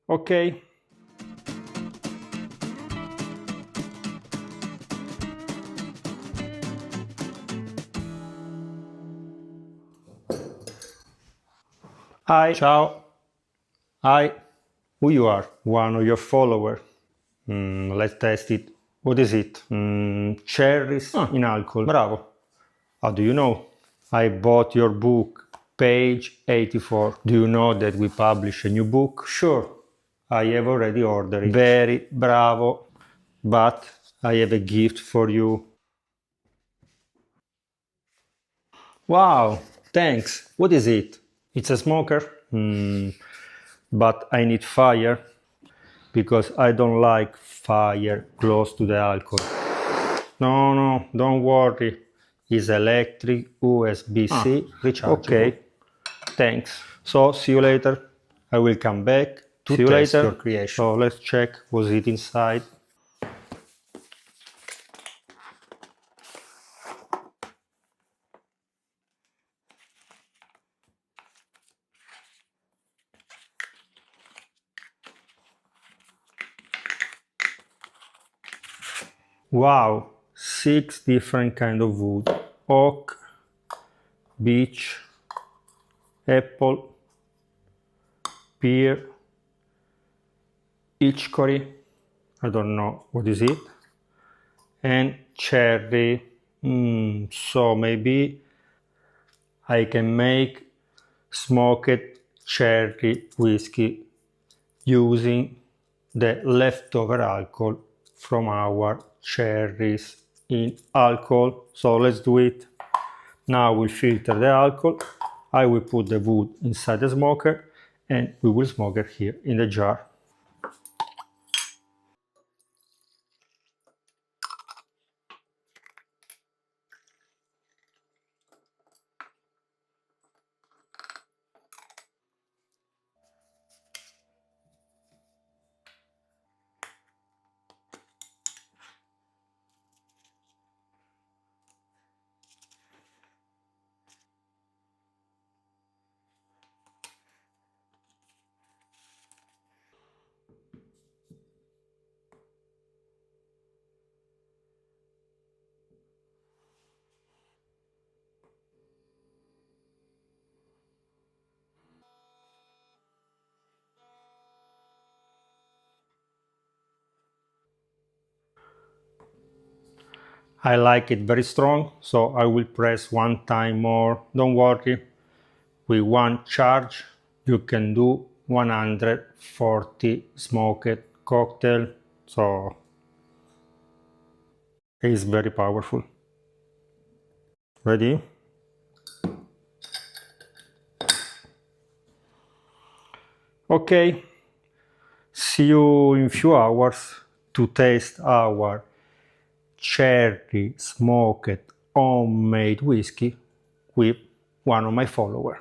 Okay. Hi. Ciao. Hi. Who you are? One of your followers. Let's test it. What is it? Cherries in alcohol. Bravo. How do you know? I bought your book, page 84. Do you know that we publish a new book? Sure. I have already ordered it. Very bravo. But I have a gift for you. Wow, thanks. What is it? It's a smoker? But I need fire because I don't like fire close to the alcohol. No, don't worry. It's electric USB-C rechargeable. Okay, thanks. So see you later. I will come back to test your creation. So let's check what's it inside. Wow, 6 different kind of wood. Oak, beech, apple, pear, hickory, I don't know what is it, and cherry. So maybe I can make smoked cherry whiskey using the leftover alcohol from our cherries in alcohol. So let's do it. Now we'll filter the alcohol. I will put the wood inside the smoker and we will smoke it here in the jar. I like it very strong, so I will press one time more. Don't worry, with one charge you can do 140 smoked cocktail, so it's very powerful. Ready? Okay, see you in few hours to taste our cherry smoked homemade whiskey with one of my followers.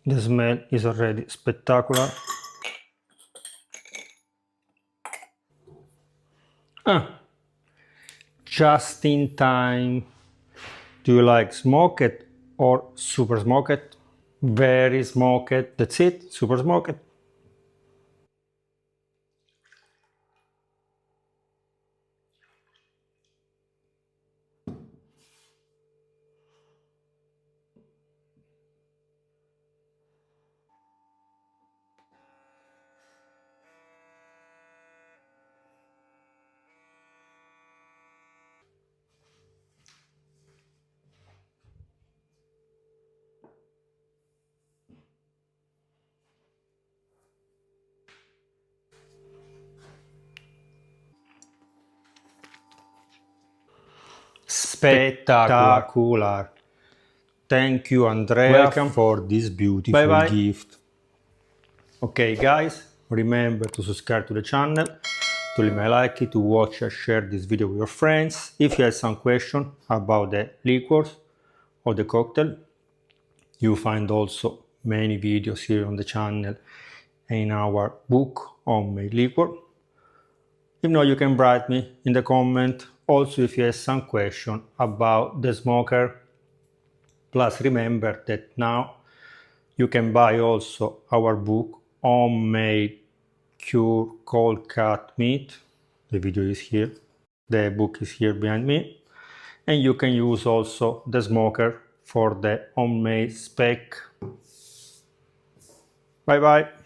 The smell is already spectacular. Just in time. Do you like smoked or super smoked? Very smoked. That's it, super smoked. Spectacular. Thank you, Andrea, for this beautiful gift. Okay, guys, remember to subscribe to the channel, to leave a like, to watch and share this video with your friends. If you have some question about the liqueurs or the cocktail, you find also many videos here on the channel in our book Homemade Liquor. If not, you can write me in the comment. Also, if you have some question about the smoker. Plus, remember that now you can buy also our book Homemade Cure Cold Cut Meat. The video is here. The book is here behind me. And you can use also the smoker for the homemade spec. Bye bye.